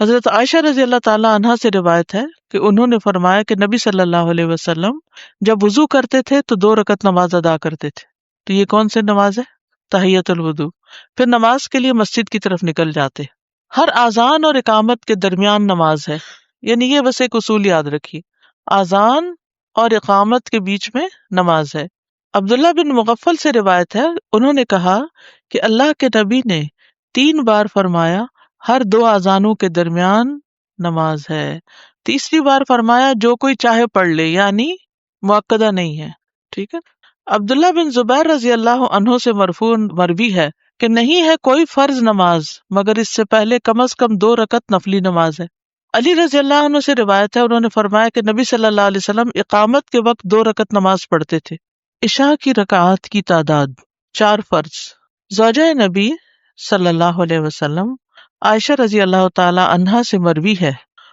حضرت عائشہ رضی اللہ تعالی عنہا سے روایت ہے کہ انہوں نے فرمایا کہ نبی صلی اللہ علیہ وسلم جب وضو کرتے تھے تو 2 رکعت نماز ادا کرتے تھے. تو یہ کون سی نماز ہے؟ تحیۃ الوضو. پھر نماز کے لیے مسجد کی طرف نکل جاتے. ہر اذان اور اقامت کے درمیان نماز ہے، یعنی یہ بس ایک اصول یاد رکھیے، اذان اور اقامت کے بیچ میں نماز ہے. عبداللہ بن مغفل سے روایت ہے، انہوں نے کہا کہ اللہ کے نبی نے 3 بار فرمایا ہر 2 اذانوں کے درمیان نماز ہے. تیسری بار فرمایا جو کوئی چاہے پڑھ لے، یعنی مؤکدہ نہیں ہے. ٹھیک ہے. عبداللہ بن زبیر رضی اللہ عنہ سے مرفوع مروی ہے کہ نہیں ہے کوئی فرض نماز مگر اس سے پہلے کم از کم 2 رکعت نفلی نماز ہے. علی رضی اللہ عنہ سے روایت ہے، انہوں نے فرمایا کہ نبی صلی اللہ علیہ وسلم اقامت کے وقت 2 رکعت نماز پڑھتے تھے. عشاء کی رکعات کی تعداد 4 فرض. زوجہ نبی صلی اللہ علیہ وسلم عائشہ رضی اللہ تعالی عنہا سے مروی ہے،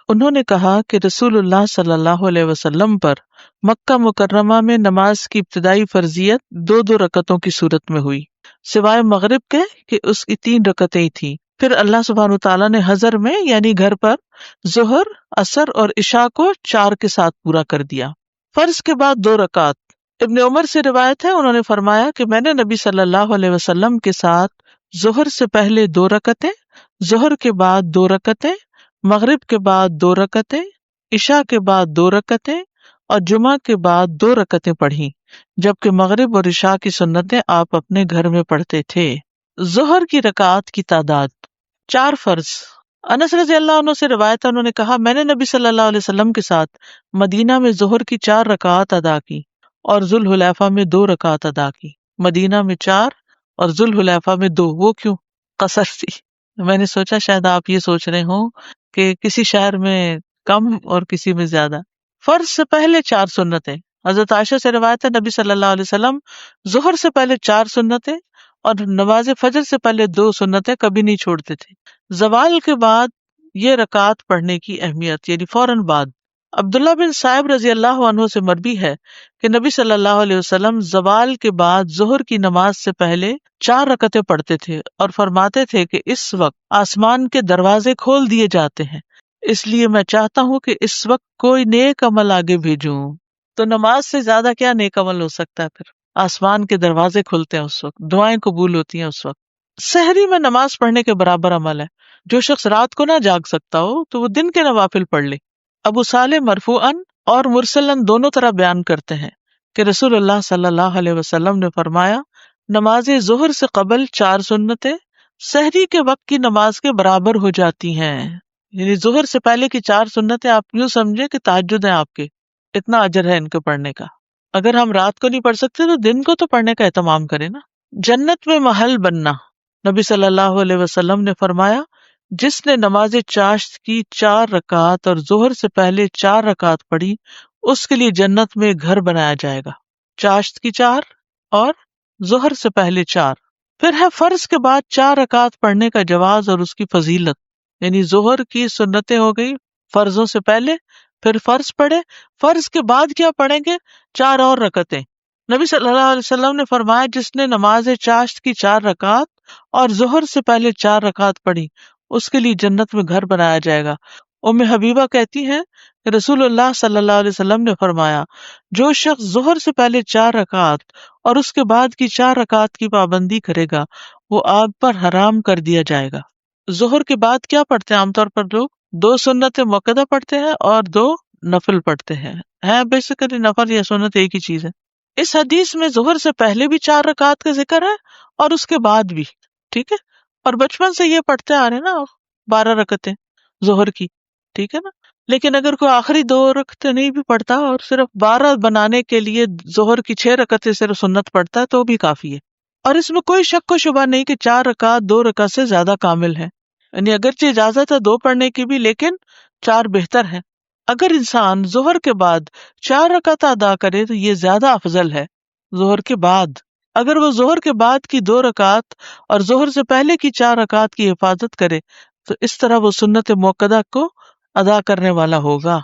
انہوں نے کہا کہ رسول اللہ صلی اللہ علیہ وسلم پر مکہ مکرمہ میں نماز کی ابتدائی فرضیت 2 رکعتوں کی صورت میں ہوئی، سوائے مغرب کے کہ اس کی 3 رکعتیں تھیں. پھر اللہ سبحانہ تعالیٰ نے حضر میں یعنی گھر پر ظہر، عصر اور عشاء کو 4 کے ساتھ پورا کر دیا. فرض کے بعد 2 رکعت. ابن عمر سے روایت ہے، انہوں نے فرمایا کہ میں نے نبی صلی اللہ علیہ وسلم کے ساتھ ظہر سے پہلے 2 رکعتیں، ظہر کے بعد 2 رکعتیں، مغرب کے بعد 2 رکعتیں، عشاء کے بعد 2 رکعتیں اور جمعہ کے بعد 2 رکعتیں پڑھی، جبکہ مغرب اور عشاء کی سنتیں آپ اپنے گھر میں پڑھتے تھے. ظہر کی رکعات کی تعداد 4 فرض. انس رضی اللہ عنہ سے روایت ہے، انہوں نے کہا میں نے نبی صلی اللہ علیہ وسلم کے ساتھ مدینہ میں ظہر کی 4 رکعات ادا کی اور ذوالحلیفہ میں 2 رکعات ادا کی. مدینہ میں 4 اور ذوالحلیفہ میں 2. وہ کیوں؟ قصر تھی. میں نے سوچا شاید آپ یہ سوچ رہے ہوں کہ کسی شہر میں کم اور کسی میں زیادہ. فرض سے پہلے 4 سنتیں. حضرت عائشہ سے روایت ہے نبی صلی اللہ علیہ وسلم ظہر سے پہلے 4 سنتیں اور نماز فجر سے پہلے 2 سنتیں کبھی نہیں چھوڑتے تھے. زوال کے بعد یہ رکعات پڑھنے کی اہمیت، یعنی فوراً بعد. عبداللہ بن صائب رضی اللہ عنہ سے مروی ہے کہ نبی صلی اللہ علیہ وسلم زوال کے بعد ظہر کی نماز سے پہلے 4 رکعتیں پڑھتے تھے اور فرماتے تھے کہ اس وقت آسمان کے دروازے کھول دیے جاتے ہیں، اس لیے میں چاہتا ہوں کہ اس وقت کوئی نیک عمل آگے بھیجوں. تو نماز سے زیادہ کیا نیک عمل ہو سکتا ہے؟ پھر آسمان کے دروازے کھلتے ہیں اس وقت، دعائیں قبول ہوتی ہیں اس وقت. سحری میں نماز پڑھنے کے برابر عمل ہے. جو شخص رات کو نہ جاگ سکتا ہو تو وہ دن کے نوافل پڑھ لے. ابو صالح مرفوعاً اور مرسلاً دونوں طرح بیان کرتے ہیں کہ رسول اللہ صلی اللہ علیہ وسلم نے فرمایا نماز ظہر سے قبل 4 سنتیں سحری کے وقت کی نماز کے برابر ہو جاتی ہیں. یعنی ظہر سے پہلے کی 4 سنتیں آپ یوں سمجھے کہ تہجد ہیں آپ کے، اتنا اجر ہے ان کے پڑھنے کا. اگر ہم رات کو نہیں پڑھ سکتے تو دن کو تو پڑھنے کا اہتمام کریں نا. جنت میں محل بننا. نبی صلی اللہ علیہ وسلم نے فرمایا جس نے نماز چاشت کی 4 رکعات اور ظہر سے پہلے 4 رکعات پڑھی اس کے لیے جنت میں گھر بنایا جائے گا. چاشت کی 4 اور ظہر سے پہلے 4. پھر ہے فرض کے بعد 4 رکعات پڑھنے کا جواز اور اس کی فضیلت. یعنی ظہر کی سنتیں ہو گئی فرضوں سے پہلے، پھر فرض پڑھے، فرض کے بعد کیا پڑھیں گے؟ 4 اور رکعتیں. نبی صلی اللہ علیہ وسلم نے فرمایا جس نے نماز چاشت کی 4 رکعات اور ظہر سے پہلے 4 رکعات پڑھی اس کے لیے جنت میں گھر بنایا جائے گا. ام حبیبہ کہتی ہیں کہ رسول اللہ صلی اللہ علیہ وسلم نے فرمایا جو شخص ظہر سے پہلے 4 رکعات اور اس کے بعد کی 4 رکعات کی پابندی کرے گا وہ آگ پر حرام کر دیا جائے گا. ظہر کے بعد کیا پڑھتے ہیں عام طور پر لوگ؟ 2 سنتیں مؤکدہ پڑھتے ہیں اور 2 نفل پڑھتے ہیں. بیسیکلی نفل یا سنت ایک ہی چیز ہے. اس حدیث میں ظہر سے پہلے بھی 4 رکعات کا ذکر ہے اور اس کے بعد بھی. ٹھیک ہے. اور بچپن سے یہ پڑھتے آ رہے ہیں نا 12 رکعتیں ظہر کی. ٹھیک ہے نا. لیکن اگر کوئی آخری 2 رکعتیں نہیں بھی پڑھتا اور صرف 12 بنانے کے لیے ظہر کی 6 رکعتیں صرف سنت پڑھتا ہے تو بھی کافی ہے. اور اس میں کوئی شک و شبہ نہیں کہ 4 رکعت 2 رکعت سے زیادہ کامل ہے. یعنی اگرچہ اجازت ہے 2 پڑھنے کی بھی لیکن 4 بہتر ہے. اگر انسان ظہر کے بعد 4 رکعت ادا کرے تو یہ زیادہ افضل ہے ظہر کے بعد. اگر وہ ظہر کے بعد کی 2 رکعت اور ظہر سے پہلے کی 4 رکعت کی حفاظت کرے تو اس طرح وہ سنت مؤکدہ کو ادا کرنے والا ہوگا.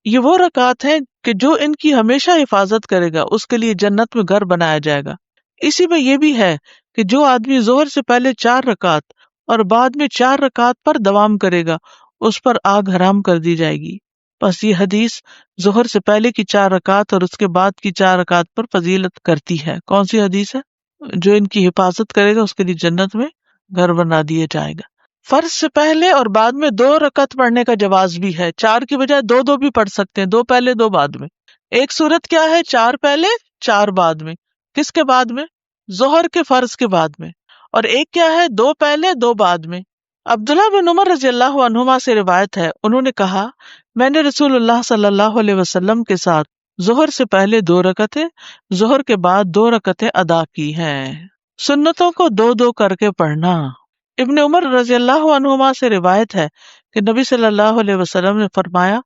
یہ وہ رکعت ہیں کہ جو ان کی ہمیشہ حفاظت کرے گا اس کے لیے جنت میں گھر بنایا جائے گا. اسی میں یہ بھی ہے کہ جو آدمی ظہر سے پہلے 4 رکعت اور بعد میں 4 رکعت پر دوام کرے گا اس پر آگ حرام کر دی جائے گی. بس یہ حدیث ظہر سے پہلے کی 4 رکعت اور اس کے بعد کی 4 رکعت پر فضیلت کرتی ہے. کون سی حدیث ہے؟ جو ان کی حفاظت کرے گا اس کے لیے جنت میں گھر بنا دیا جائے گا. فرض سے پہلے اور بعد میں 2 رکعت پڑھنے کا جواز بھی ہے. 4 کی بجائے 2 بھی پڑھ سکتے ہیں، 2 پہلے 2 بعد میں. ایک صورت کیا ہے؟ 4 پہلے 4 بعد میں. کس کے بعد میں؟ ظہر کے فرض کے بعد میں. اور ایک کیا ہے؟ 2 پہلے 2 بعد میں. عبداللہ بن عمر رضی اللہ عنہما سے روایت ہے، انہوں نے کہا میں نے رسول اللہ صلی اللہ علیہ وسلم کے ساتھ ظہر سے پہلے 2 رکعتیں، ظہر کے بعد 2 رکعتیں ادا کی ہیں. سنتوں کو 2 کر کے پڑھنا. ابن عمر رضی اللہ عنہما سے روایت ہے کہ نبی صلی اللہ علیہ وسلم نے فرمایا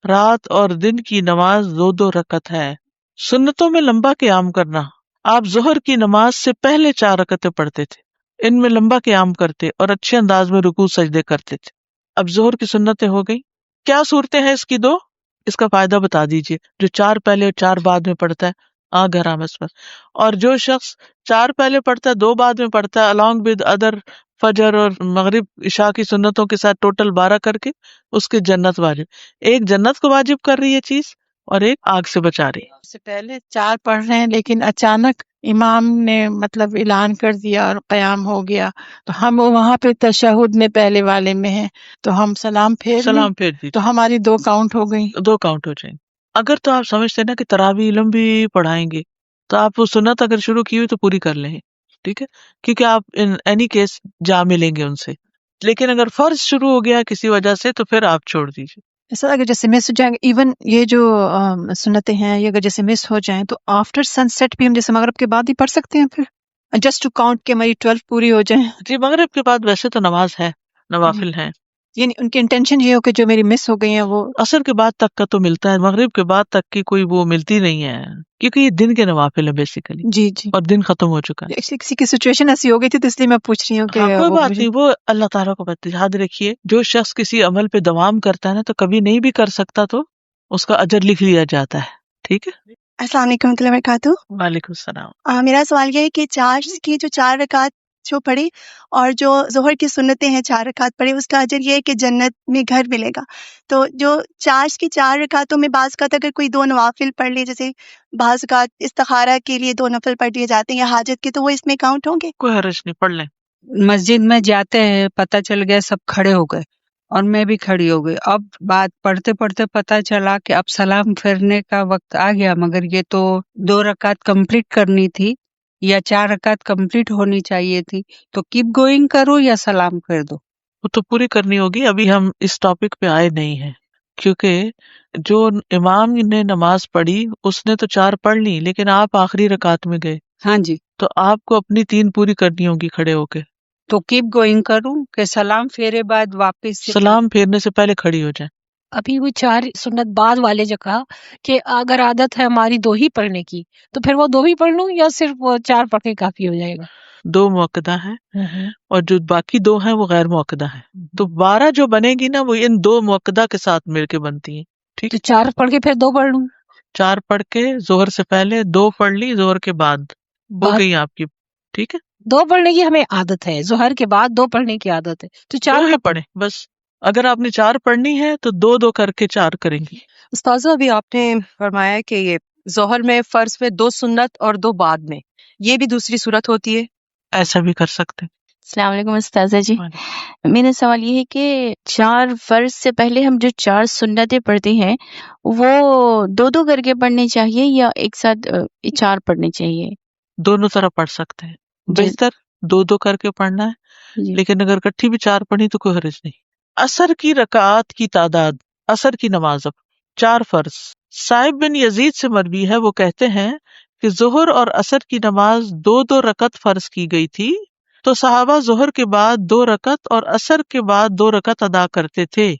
رات اور دن کی نماز 2 رکعت ہے. سنتوں میں لمبا قیام کرنا. آپ ظہر کی نماز سے پہلے 4 رکعتیں پڑھتے تھے، ان میں لمبا قیام کرتے اور اچھے انداز میں رکوع سجدے کرتے تھے. اب ظہر کی سنتیں ہو گئی. کیا صورتیں ہیں اس کی 2؟ اس کا فائدہ بتا دیجئے. جو 4 پہلے اور 4 بعد میں پڑھتا ہے آگ حرام اس پر، اور جو شخص 4 پہلے پڑھتا ہے 2 بعد میں پڑھتا ہے along with ادر فجر اور مغرب عشاء کی سنتوں کے ساتھ ٹوٹل 12 کر کے، اس کی جنت واجب. ایک جنت کو واجب کر رہی ہے چیز اور ایک آگ سے بچا رہی ہے. سے پہلے 4 پڑھ رہے ہیں لیکن اچانک امام نے مطلب اعلان کر دیا اور قیام ہو گیا، تو ہم وہاں پہ تشہد میں پہلے والے میں ہیں، تو ہم سلام پھیر لیں سلام پھیر دیجیے، تو ہماری 2 کاؤنٹ ہو گئی. 2 کاؤنٹ ہو جائیں گے. اگر تو آپ سمجھتے ہیں نا کہ تراویح لمبی پڑھائیں گے تو آپ وہ سنت اگر شروع کی ہوئی تو پوری کر لیں، ٹھیک ہے، کیونکہ آپ ان اینی کیس جا ملیں گے ان سے. لیکن اگر فرض شروع ہو گیا کسی وجہ سے تو پھر آپ چھوڑ دیجیے. ایسا اگر جیسے مس ہو جائیں گے، ایون یہ جو سنتیں ہیں یہ اگر جیسے مس ہو جائیں تو آفٹر سن سیٹ بھی ہم جیسے مغرب کے بعد ہی پڑھ سکتے ہیں، پھر جسٹ ٹو کاؤنٹ کہ ہماری 12 پوری ہو جائیں. جی مغرب کے بعد ویسے تو نماز ہے، نوافل ہیں. یعنی ان کی انٹینشن یہ ہو کہ جو میری مس ہو گئی ہیں وہ عصر کے بعد تک کا تو ملتا ہے، مغرب کے بعد تک کی کوئی وہ ملتی نہیں ہے، کیونکہ یہ دن کے نوافل ہے بیسیکلی، جی جی اور دن ختم ہو چکا ہے. کسی کی سچویشن ایسی ہو گئی تھی تو اس لیے میں پوچھ رہی ہوں کہ ہاں کوئی وہ بات مجھے نہیں، وہ اللہ تعالیٰ کو پتہ ہے. یاد رکھیے جو شخص کسی عمل پہ دوام کرتا ہے نا تو کبھی نہیں بھی کر سکتا تو اس کا اجر لکھ لیا جاتا ہے. ٹھیک ہے. السلام علیکم ورحمۃ اللہ وبرکاتہ. وعلیکم السلام. میرا سوال یہ ہے کہ چارج کی جو 4 رکعت جو پڑھی اور جو ظہر کی سنتیں ہیں 4 رکعت پڑھی، اس کا اجر یہ ہے کہ جنت میں گھر ملے گا. تو جو چارج کی 4 رکعتوں میں بعض اوقات اگر کوئی 2 نوافل پڑھ لے، جیسے بعض اوقات استخارہ کے لیے 2 نفل پڑھ لیے جاتے ہیں یا حاجت کے، تو وہ اس میں کاؤنٹ ہوں گے؟ کوئی حرج نہیں، پڑھ لیں. مسجد میں جاتے ہیں، پتہ چل گیا سب کھڑے ہو گئے اور میں بھی کھڑی ہو گئی. اب بات پڑھتے پڑھتے پتہ چلا کہ اب سلام پھیرنے کا وقت آ گیا، مگر یہ تو 2 رکعت کمپلیٹ کرنی تھی یا 4 رکعت کمپلیٹ ہونی چاہیے تھی، تو کیپ گوئنگ کرو یا سلام پھیر دو؟ وہ تو پوری کرنی ہوگی. ابھی ہم اس ٹاپک پہ آئے نہیں ہیں، کیونکہ جو امام نے نماز پڑھی اس نے تو 4 پڑھ لی، لیکن آپ آخری رکعت میں گئے ہاں جی، تو آپ کو اپنی 3 پوری کرنی ہوگی کھڑے ہو کے. تو کیپ گوئنگ کروں کہ سلام پھیرے بعد واپس سے سلام پھیرنے سے پہلے کھڑی ہو جائیں. ابھی وہ 4 سنت بعد والے جو کہا کہ اگر عادت ہے ہماری 2 ہی پڑھنے کی تو پھر وہ 2 ہی پڑھ لوں یا صرف وہ 4 پڑھ کے کافی ہو جائے گا؟ 2 مؤکدہ ہیں اور جو باقی 2 ہیں وہ غیر مؤکدہ ہیں. تو 12 جو بنے گی نا وہ ان 2 مؤکدہ کے ساتھ مل کے بنتی ہیں. ٹھیک تو 4 پڑھ کے پھر 2 پڑھ لوں؟ 4 پڑھ کے ظہر سے پہلے 2 پڑھ لی، ظہر کے بعد ہو گئی آپ کی. ٹھیک ہے، 2 پڑھنے کی ہمیں عادت ہے، ظہر کے بعد 2 پڑھنے کی عادت ہے، تو 4 2 ہی پڑھیں بس. اگر آپ نے 4 پڑھنی ہے تو 2 کر کے 4 کریں گی. استاذہ ابھی آپ نے فرمایا کہ یہ ظہر میں فرض میں 2 سنت اور 2 بعد میں، یہ بھی دوسری صورت ہوتی ہے؟ ایسا بھی کر سکتے ہیں. السلام علیکم استاذہ جی. میرا سوال یہ ہے کہ 4 فرض سے پہلے ہم جو 4 سنتیں پڑھتے ہیں وہ 2 کر کے پڑھنے چاہیے یا ایک ساتھ 4 پڑھنے چاہیے؟ دونوں طرح پڑھ سکتے ہیں. جی بہتر 2 کر کے پڑھنا ہے، جی لیکن اگر کٹھی بھی 4 پڑھی تو کوئی حرج نہیں. عصر کی رکعات کی تعداد. عصر کی نماز اب 4 فرض. صائب بن یزید سے مروی ہے، وہ کہتے ہیں کہ ظہر اور عصر کی نماز 2 رکعت فرض کی گئی تھی، تو صحابہ ظہر کے بعد 2 رکعت اور عصر کے بعد 2 رکعت ادا کرتے تھے.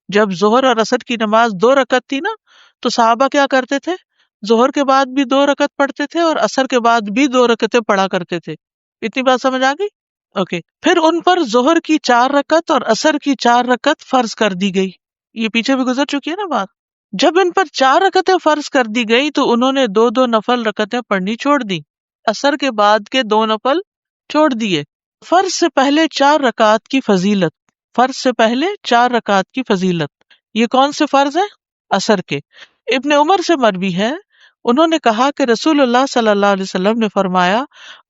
جب ظہر اور عصر کی نماز 2 رکعت تھی نا تو صحابہ کیا کرتے تھے؟ ظہر کے بعد بھی 2 رکعت پڑھتے تھے اور عصر کے بعد بھی 2 رکعتیں پڑھا کرتے تھے. اتنی بات سمجھ آ گئی؟ اوکے. پھر ان پر ظہر کی 4 رکعت اور عصر کی 4 رکعت فرض کر دی گئی. یہ پیچھے بھی گزر چکی ہے نا بات. جب ان پر 4 رکعتیں فرض کر دی گئی تو انہوں نے 2 نفل رکعتیں پڑھنی چھوڑ دی. عصر کے بعد کے 2 نفل چھوڑ دیے. فرض سے پہلے 4 رکعت کی فضیلت. فرض سے پہلے 4 رکعت کی فضیلت. یہ کون سے فرض ہیں؟ عصر کے. ابن عمر سے مروی ہے، انہوں نے کہا کہ رسول اللہ صلی اللہ علیہ وسلم نے فرمایا،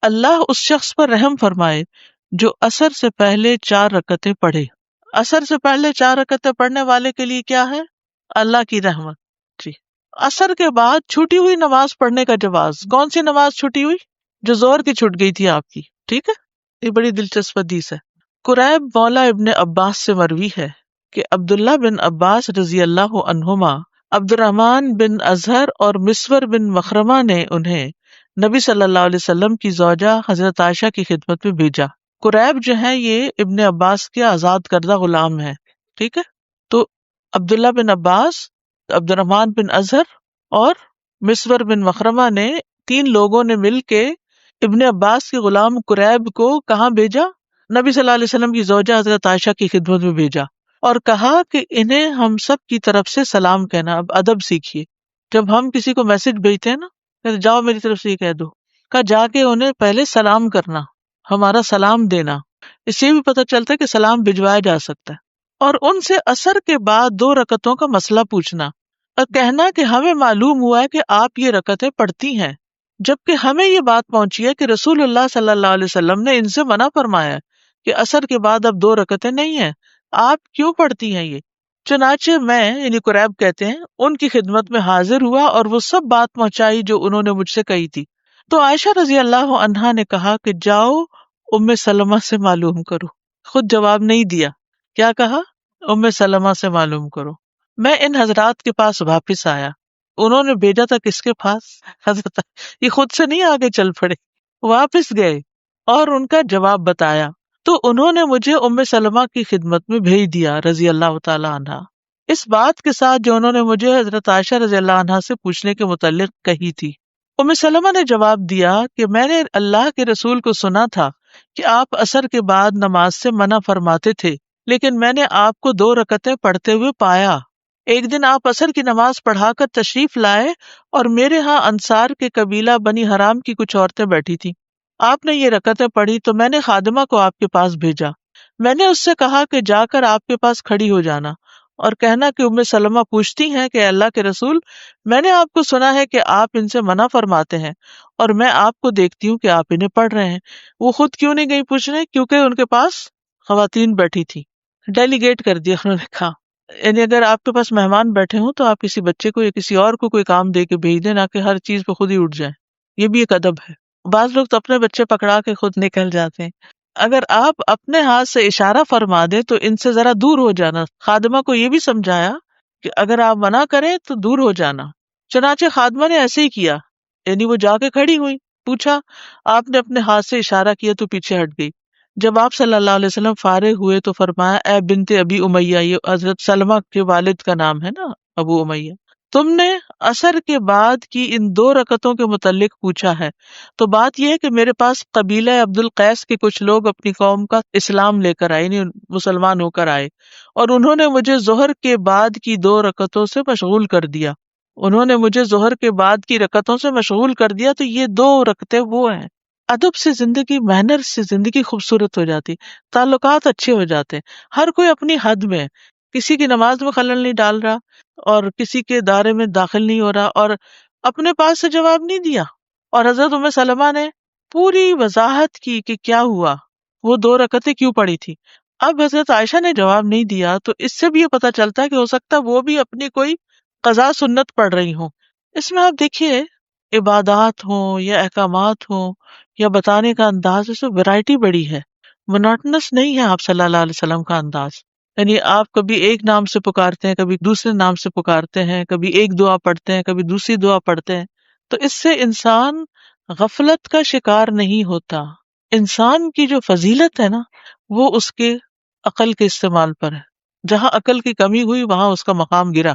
اللہ اس شخص پر رحم فرمائے جو عصر سے پہلے 4 رکعتیں پڑھے. عصر سے پہلے 4 رکعتیں پڑھنے والے کے لیے کیا ہے؟ اللہ کی رحمت. جی. عصر کے بعد چھوٹی ہوئی نماز پڑھنے کا جواز. کون سی نماز چھوٹی ہوئی؟ جو زور کی چھوٹ گئی تھی آپ کی. ٹھیک ہے، یہ بڑی دلچسپ حدیث ہے. قریب مولا ابن عباس سے مروی ہے کہ عبداللہ بن عباس رضی اللہ عنہما عبد الرحمن بن اظہر اور مسور بن مخرمہ نے انہیں نبی صلی اللہ علیہ وسلم کی زوجہ حضرت عائشہ کی خدمت میں بھیجا. قریب جو ہے یہ ابن عباس کے آزاد کردہ غلام ہے. ٹھیک ہے، تو عبداللہ بن عباس، عبد الرحمن بن اظہر اور مسور بن مخرمہ نے 3 لوگوں نے مل کے ابن عباس کے غلام قریب کو کہاں بھیجا؟ نبی صلی اللہ علیہ وسلم کی زوجہ حضرت عائشہ کی خدمت میں بھیجا اور کہا کہ انہیں ہم سب کی طرف سے سلام کہنا. اب ادب سیکھیے. جب ہم کسی کو میسج بھیجتے ہیں نا، کہتے جاؤ میری طرف سے یہ کہہ دو، کہ جا کے انہیں پہلے سلام کرنا، ہمارا سلام دینا. اس سے بھی پتہ چلتا ہے کہ سلام بھجوایا جا سکتا ہے. اور ان سے عصر کے بعد 2 رکعتوں کا مسئلہ پوچھنا اور کہنا کہ ہمیں معلوم ہوا ہے کہ آپ یہ رکعتیں پڑھتی ہیں، جبکہ ہمیں یہ بات پہنچی ہے کہ رسول اللہ صلی اللہ علیہ وسلم نے ان سے منع فرمایا ہے کہ عصر کے بعد اب 2 رکعتیں نہیں ہیں، آپ کیوں پڑھتی ہیں یہ؟ چنانچہ میں، یعنی قریب کہتے ہیں، ان کی خدمت میں حاضر ہوا اور وہ سب بات پہنچائی جو انہوں نے مجھ سے کہی تھی. تو عائشہ رضی اللہ عنہا نے کہا کہ جاؤ ام سلمہ سے معلوم کرو. خود جواب نہیں دیا، کیا کہا؟ ام سلمہ سے معلوم کرو. میں ان حضرات کے پاس واپس آیا. انہوں نے بھیجا تھا کس کے پاس؟ حضرت. یہ خود سے نہیں آگے چل پڑے، واپس گئے اور ان کا جواب بتایا. تو انہوں نے مجھے ام سلمہ کی خدمت میں بھیج دیا رضی اللہ تعالی عنہا، اس بات کے ساتھ جو انہوں نے مجھے حضرت عائشہ رضی اللہ عنہا سے پوچھنے کے متعلق کہی تھی. ام سلمہ نے جواب دیا کہ میں نے اللہ کے رسول کو سنا تھا کہ آپ عصر کے بعد نماز سے منع فرماتے تھے، لیکن میں نے آپ کو 2 رکعتیں پڑھتے ہوئے پایا. ایک دن آپ عصر کی نماز پڑھا کر تشریف لائے اور میرے ہاں انصار کے قبیلہ بنی حرام کی کچھ عورتیں بیٹھی تھیں. آپ نے یہ رکعتیں پڑھی تو میں نے خادمہ کو آپ کے پاس بھیجا. میں نے اس سے کہا کہ جا کر آپ کے پاس کھڑی ہو جانا اور کہنا کہ ام سلمہ پوچھتی ہیں کہ اللہ کے رسول، میں نے آپ کو سنا ہے کہ آپ ان سے منع فرماتے ہیں اور میں آپ کو دیکھتی ہوں کہ آپ انہیں پڑھ رہے ہیں. وہ خود کیوں نہیں گئی پوچھنے؟ کیونکہ ان کے پاس خواتین بیٹھی تھی. ڈیلیگیٹ کر دیا انہوں نے کہا. یعنی اگر آپ کے پاس مہمان بیٹھے ہوں تو آپ کسی بچے کو یا کسی اور کو کوئی کام دے کے بھیج دیں، نہ کہ ہر چیز پہ خود ہی اٹھ جائیں. یہ بھی ایک ادب ہے. بعض لوگ تو اپنے بچے پکڑا کے خود نکل جاتے ہیں. اگر آپ اپنے ہاتھ سے اشارہ فرما دیں تو ان سے ذرا دور ہو جانا. خادمہ کو یہ بھی سمجھایا کہ اگر آپ منع کریں تو دور ہو جانا. چنانچہ خادمہ نے ایسے ہی کیا، یعنی وہ جا کے کھڑی ہوئی. پوچھا، آپ نے اپنے ہاتھ سے اشارہ کیا تو پیچھے ہٹ گئی. جب آپ صلی اللہ علیہ وسلم فارغ ہوئے تو فرمایا، اے بنت ابی امیہ، یہ حضرت سلمہ کے والد کا نام ہے نا، ابو امیہ، تم نے عصر کے بعد کی ان 2 رکعتوں کے متعلق پوچھا ہے تو بات یہ ہے کہ میرے پاس قبیلہ عبد القیس کے کچھ لوگ اپنی قوم کا اسلام لے کر آئے، یعنی مسلمان ہو کر آئے، اور انہوں نے مجھے ظہر کے بعد کی 2 رکعتوں سے مشغول کر دیا. انہوں نے مجھے ظہر کے بعد کی رکعتوں سے مشغول کر دیا. تو یہ 2 رکعتیں وہ ہیں. ادب سے زندگی، محنت سے زندگی خوبصورت ہو جاتی، تعلقات اچھے ہو جاتے ہیں. ہر کوئی اپنی حد میں، کسی کی نماز میں خلل نہیں ڈال رہا اور کسی کے دائرے میں داخل نہیں ہو رہا اور اپنے پاس سے جواب نہیں دیا. اور حضرت ام سلمہ نے پوری وضاحت کی کہ کیا ہوا، وہ 2 رکعتیں کیوں پڑھی تھی. اب حضرت عائشہ نے جواب نہیں دیا تو اس سے بھی یہ پتہ چلتا ہے کہ ہو سکتا ہے وہ بھی اپنی کوئی قضا سنت پڑھ رہی ہوں. اس میں آپ دیکھیے، عبادات ہوں یا احکامات ہوں یا بتانے کا انداز، اس میں ویرائٹی بڑی ہے. مونوٹنس نہیں ہے آپ صلی اللہ علیہ وسلم کا انداز. یعنی آپ کبھی ایک نام سے پکارتے ہیں، کبھی دوسرے نام سے پکارتے ہیں، کبھی ایک دعا پڑھتے ہیں، کبھی دوسری دعا پڑھتے ہیں. تو اس سے انسان غفلت کا شکار نہیں ہوتا. انسان کی جو فضیلت ہے نا، وہ اس کے عقل کے استعمال پر ہے. جہاں عقل کی کمی ہوئی وہاں اس کا مقام گرا.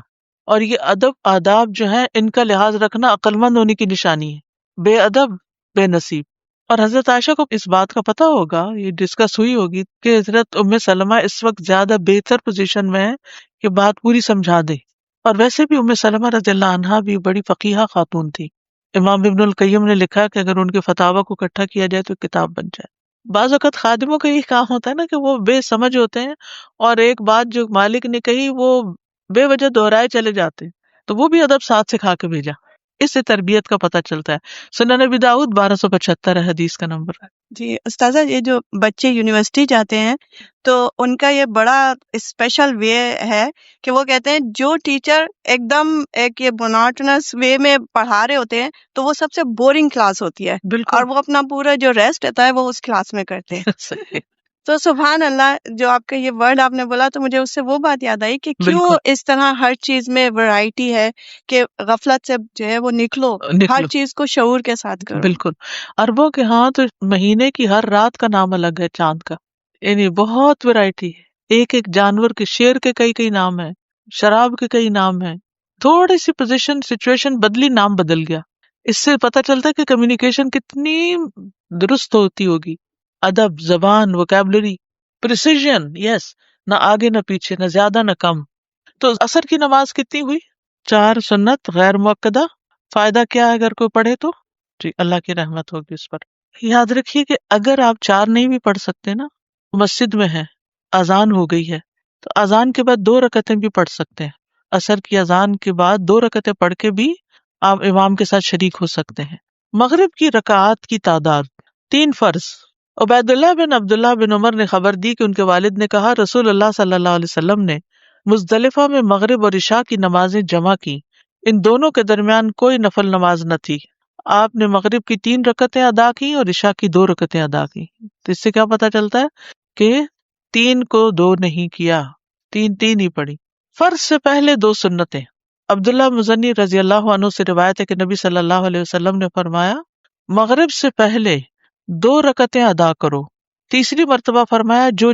اور یہ ادب آداب جو ہیں، ان کا لحاظ رکھنا عقل مند ہونے کی نشانی ہے. بے ادب بے نصیب. اور حضرت عائشہ کو اس بات کا پتہ ہوگا، یہ ڈسکس ہوئی ہوگی کہ حضرت ام سلمہ اس وقت زیادہ بہتر پوزیشن میں ہے کہ بات پوری سمجھا دے. اور ویسے بھی ام سلمہ رضی اللہ عنہا بھی بڑی فقیہہ خاتون تھی. امام ابن القیم نے لکھا کہ اگر ان کے فتاوی کو اکٹھا کیا جائے تو کتاب بن جائے. بعض اوقات خادموں کا یہی کام ہوتا ہے نا کہ وہ بے سمجھ ہوتے ہیں اور ایک بات جو مالک نے کہی وہ بے وجہ دہرائے چلے جاتے ہیں، تو وہ بھی ادب ساتھ سکھا کے بھیجا. اس سے تربیت کا پتہ چلتا ہے. سنن نبی داؤد 1275 ہے حدیث کا نمبر. جی استاذہ، یہ جو بچے یونیورسٹی جاتے ہیں تو ان کا یہ بڑا اسپیشل وے ہے کہ وہ کہتے ہیں جو ٹیچر ایک دم ایک یہ مونوٹنس وے میں پڑھا رہے ہوتے ہیں تو وہ سب سے بورنگ کلاس ہوتی ہے، بالکل اور وہ اپنا پورا جو ریسٹ رہتا ہے وہ اس کلاس میں کرتے ہیں. صحیح. تو سبحان اللہ، جو آپ کا یہ ورڈ آپ نے بولا تو مجھے اس سے وہ بات یاد آئی کہ کیوں بالکل اس طرح ہر چیز میں ورائٹی ہے کہ غفلت سے جو ہے وہ نکلو، ہر نکلو. چیز کو شعور کے ساتھ کرو. بالکل. عربوں کے ہاں تو مہینے کی ہر رات کا نام الگ ہے چاند کا، یعنی بہت ویرائٹی ہے. ایک ایک جانور کے، شیر کے کئی کئی نام ہیں، شراب کے کئی نام ہیں. تھوڑی سی پوزیشن سچویشن بدلی، نام بدل گیا. اس سے پتہ چلتا ہے کہ کمیونیکیشن کتنی درست ہوتی ہوگی. ادب، زبان، ووکیبلری، پریسیژن، یس، نہ آگے نہ پیچھے، نہ زیادہ نہ کم. تو عصر کی نماز کتنی ہوئی؟ 4 سنت غیر مؤکدہ. فائدہ کیا ہے اگر کوئی پڑھے تو؟ جی اللہ کی رحمت ہوگی اس پر. یاد رکھیے کہ اگر آپ 4 نہیں بھی پڑھ سکتے نا، مسجد میں ہیں، اذان ہو گئی ہے، تو اذان کے بعد 2 رکعتیں بھی پڑھ سکتے ہیں. عصر کی اذان کے بعد 2 رکعتیں پڑھ کے بھی آپ امام کے ساتھ شریک ہو سکتے ہیں. مغرب کی رکعات کی تعداد 3 فرض. عبید اللہ بن عبداللہ بن عمر نے خبر دی کہ ان کے والد نے کہا رسول اللہ صلی اللہ علیہ وسلم نے مزدلفہ میں مغرب اور عشاء کی نمازیں جمع کی. ان دونوں کے درمیان کوئی نفل نماز نہ تھی. آپ نے مغرب کی 3 رکعتیں ادا کی اور عشاء کی 2 رکعتیں ادا کی. تو اس سے کیا پتا چلتا ہے کہ 3 کو 2 نہیں کیا، 3 ہی پڑھی. فرض سے پہلے 2 سنتیں. عبداللہ مزنی رضی اللہ عنہ سے روایت ہے کہ نبی صلی اللہ علیہ وسلم نے فرمایا مغرب سے پہلے 2 رکعتیں ادا کرو. تیسری مرتبہ فرمایا جو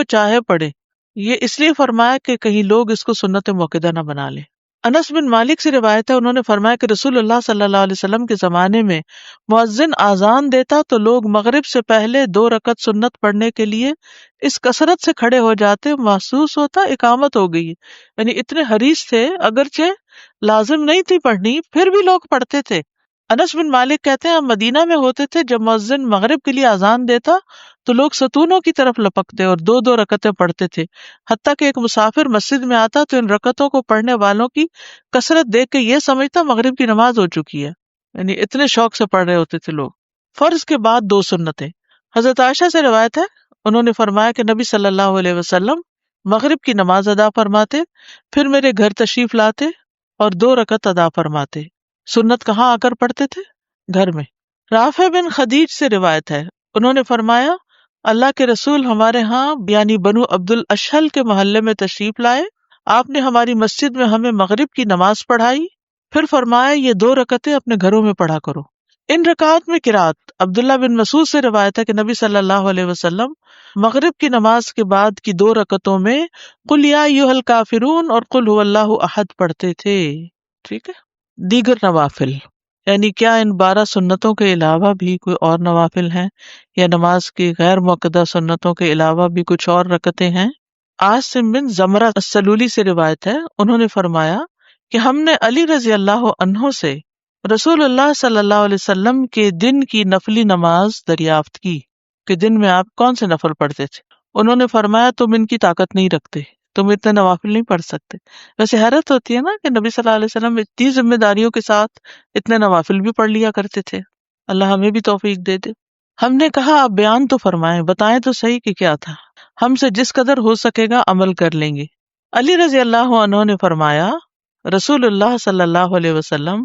چاہے پڑھے. یہ اس لیے فرمایا کہ کہیں لوگ اس کو سنت موقدہ نہ بنا لیں. انس بن مالک سے روایت ہے، انہوں نے فرمایا کہ رسول اللہ صلی اللہ علیہ وسلم کے زمانے میں مؤذن آذان دیتا تو لوگ مغرب سے پہلے 2 رکعت سنت پڑھنے کے لیے اس کثرت سے کھڑے ہو جاتے، محسوس ہوتا اقامت ہو گئی. یعنی اتنے حریص تھے، اگرچہ لازم نہیں تھی پڑھنی پھر بھی لوگ پڑھتے تھے. انس بن مالک کہتے ہیں ہم مدینہ میں ہوتے تھے، جب مؤذن مغرب کے لیے آذان دیتا تو لوگ ستونوں کی طرف لپکتے اور 2 رکعتیں پڑھتے تھے، حتیٰ کہ ایک مسافر مسجد میں آتا تو ان رکعتوں کو پڑھنے والوں کی کثرت دیکھ کے یہ سمجھتا مغرب کی نماز ہو چکی ہے. یعنی اتنے شوق سے پڑھ رہے ہوتے تھے لوگ. فرض کے بعد 2 سنتیں. حضرت عائشہ سے روایت ہے، انہوں نے فرمایا کہ نبی صلی اللہ علیہ وسلم مغرب کی نماز ادا فرماتے، پھر میرے گھر تشریف لاتے اور 2 رکعت ادا فرماتے. سنت کہاں آ کر پڑھتے تھے؟ گھر میں. رافع بن خدیج سے روایت ہے، انہوں نے فرمایا اللہ کے رسول ہمارے ہاں یعنی بنو عبد الاشہل کے محلے میں تشریف لائے. آپ نے ہماری مسجد میں ہمیں مغرب کی نماز پڑھائی، پھر فرمایا یہ 2 رکعتیں اپنے گھروں میں پڑھا کرو. ان رکعات میں قرات. عبداللہ بن مسعود سے روایت ہے کہ نبی صلی اللہ علیہ وسلم مغرب کی نماز کے بعد کی 2 رکعتوں میں قل یا ایھا الکافرون اور قل ھو اللہ احد پڑھتے تھے. ٹھیک ہے. دیگر نوافل، یعنی کیا ان 12 سنتوں کے علاوہ بھی کوئی اور نوافل ہیں یا نماز کی غیر موقدہ سنتوں کے علاوہ بھی کچھ اور رکعتیں ہیں؟ عاصم بن زمرہ السلولی سے روایت ہے، انہوں نے فرمایا کہ ہم نے علی رضی اللہ عنہ سے رسول اللہ صلی اللہ علیہ وسلم کے دن کی نفلی نماز دریافت کی کہ دن میں آپ کون سے نفل پڑھتے تھے. انہوں نے فرمایا تم ان کی طاقت نہیں رکھتے، تم اتنے نوافل نہیں پڑھ سکتے. ویسے حیرت ہوتی ہے نا کہ نبی صلی اللہ علیہ وسلم اتنی ذمہ داریوں کے ساتھ اتنے نوافل بھی پڑھ لیا کرتے تھے. اللہ ہمیں بھی توفیق دے دے. ہم نے کہا آپ بیان تو فرمائیں، بتائیں تو صحیح کہ کیا تھا، ہم سے جس قدر ہو سکے گا عمل کر لیں گے. علی رضی اللہ عنہ نے فرمایا رسول اللہ صلی اللہ علیہ وسلم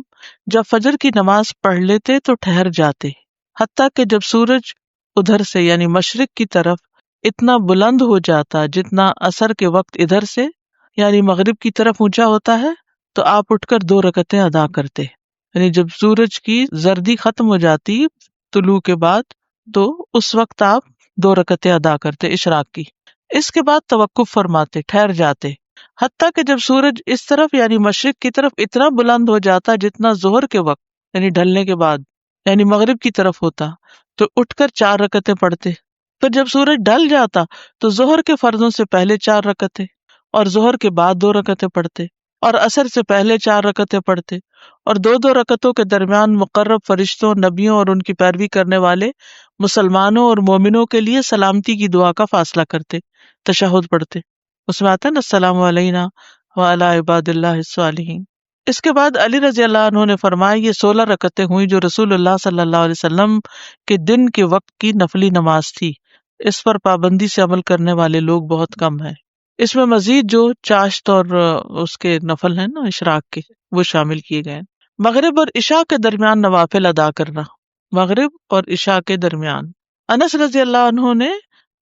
جب فجر کی نماز پڑھ لیتے تو ٹھہر جاتے، حتیٰ کہ جب سورج ادھر سے یعنی مشرق کی طرف اتنا بلند ہو جاتا جتنا عصر کے وقت ادھر سے یعنی مغرب کی طرف اونچا ہوتا ہے تو آپ اٹھ کر 2 رکعتیں ادا کرتے. یعنی جب سورج کی زردی ختم ہو جاتی طلوع کے بعد تو اس وقت آپ 2 رکعتیں ادا کرتے اشراق کی. اس کے بعد توقف فرماتے، ٹھہر جاتے، حتیٰ کہ جب سورج اس طرف یعنی مشرق کی طرف اتنا بلند ہو جاتا جتنا ظہر کے وقت یعنی ڈھلنے کے بعد یعنی مغرب کی طرف ہوتا تو اٹھ کر 4 رکعتیں پڑھتے. پھر جب سورج ڈھل جاتا تو ظہر کے فرضوں سے پہلے 4 رکعتیں اور ظہر کے بعد 2 رکعتیں پڑھتے اور عصر سے پہلے 4 رکعتیں پڑھتے، اور 2 رکعتوں کے درمیان مقرب فرشتوں، نبیوں اور ان کی پیروی کرنے والے مسلمانوں اور مومنوں کے لیے سلامتی کی دعا کا فاصلہ کرتے، تشہد پڑھتے. اس میں آتا ہے نا السلام علینا وعلی عباد اللہ الصالحین. اس کے بعد علی رضی اللہ عنہ نے فرمایا یہ 16 رکعتیں ہوئیں جو رسول اللہ صلی اللہ علیہ وسلم کے دن کے وقت کی نفلی نماز تھی. اس پر پابندی سے عمل کرنے والے لوگ بہت کم ہیں. اس میں مزید جو چاشت اور اس کے نفل ہیں نا اشراق کے، وہ شامل کیے گئے ہیں. مغرب اور عشاء کے درمیان نوافل ادا کرنا. مغرب اور عشاء کے درمیان انس رضی اللہ عنہ نے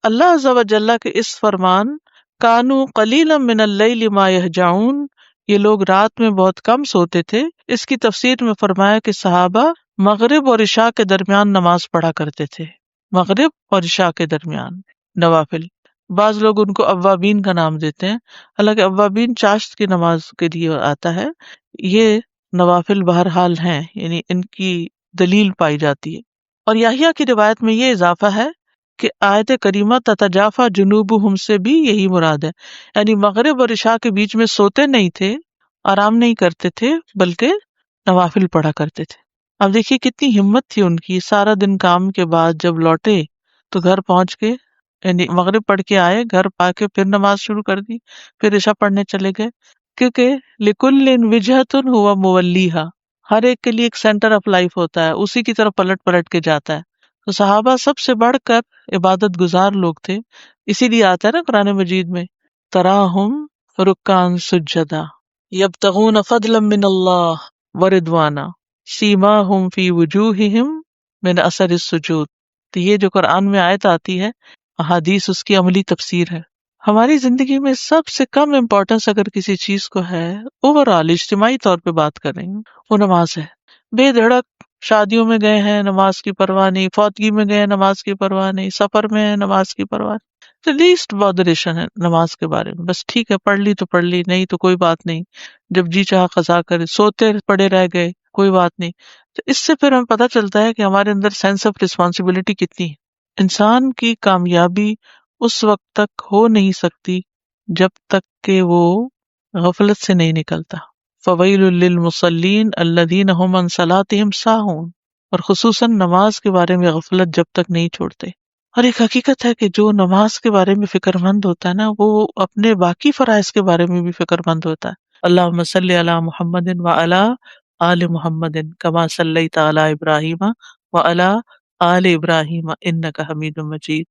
اللہ عز و جل کے اس فرمان کانوا قلیلا من اللیل ما یہجعون، یہ لوگ رات میں بہت کم سوتے تھے، اس کی تفسیر میں فرمایا کہ صحابہ مغرب اور عشاء کے درمیان نماز پڑھا کرتے تھے. مغرب اور عشاء کے درمیان نوافل. بعض لوگ ان کو اوابین کا نام دیتے ہیں، حالانکہ اوابین چاشت کی نماز کے لیے آتا ہے. یہ نوافل بہرحال ہیں، یعنی ان کی دلیل پائی جاتی ہے. اور یحییٰ کی روایت میں یہ اضافہ ہے کہ آیت کریمہ تتجافا جنوبہم سے بھی یہی مراد ہے، یعنی مغرب اور عشاء کے بیچ میں سوتے نہیں تھے، آرام نہیں کرتے تھے، بلکہ نوافل پڑھا کرتے تھے. اب دیکھیے کتنی ہمت تھی ان کی. سارا دن کام کے بعد جب لوٹے تو گھر پہنچ کے یعنی مغرب پڑھ کے آئے، گھر پا کے پھر نماز شروع کر دی، پھر عشاء پڑھنے چلے گئے، کیونکہ لِكُلٍّ وِجْهَةٌ هُوَ مُوَلِّيهَا، ہر ایک کے لیے ایک سینٹر آف لائف ہوتا ہے، اسی کی طرف پلٹ پلٹ کے جاتا ہے. تو صحابہ سب سے بڑھ کر عبادت گزار لوگ تھے، اسی لیے آتا ہے نا قرآن مجید میں تراہم رکعا سجدا یبتغون فضلا من اللہ ورضوانا سیماہم فی وجوہہم من اثر السجود. تو یہ جو قرآن میں آیت آتی ہے، احادیث اس کی عملی تفسیر ہے. ہماری زندگی میں سب سے کم امپورٹنس اگر کسی چیز کو ہے، اوورآل اجتماعی طور پہ بات کر رہی ہوں، وہ نماز ہے. بے دھڑک شادیوں میں گئے ہیں، نماز کی پرواہ نہیں، فوتگی میں گئے ہیں، نماز کی پرواہ نہیں، سفر میں ہیں، نماز کی پرواہ نہیں. تو لیسٹ بادریشن ہے نماز کے بارے میں، بس ٹھیک ہے پڑھ لی تو پڑھ لی، نہیں تو کوئی بات نہیں، جب جی چاہا قضا کرے، سوتے پڑے رہ گئے کوئی بات نہیں. تو اس سے پھر ہمیں پتہ چلتا ہے کہ ہمارے اندر سینس آف رسپانسبلٹی کتنی ہے. انسان کی کامیابی اس وقت تک ہو نہیں سکتی جب تک کہ وہ غفلت سے نہیں نکلتا. فویل للمصلین الذین هم عن صلاتهم ساہون. اور خصوصاً نماز کے بارے میں غفلت جب تک نہیں چھوڑتے. اور ایک حقیقت ہے کہ جو نماز کے بارے میں فکر مند ہوتا ہے نا، وہ اپنے باقی فرائض کے بارے میں بھی فکر مند ہوتا ہے. اللہم صلی علی محمد وعلی آل محمد کما صلیت علی ابراہیم وعلی آل ابراہیم انک حمید مجید.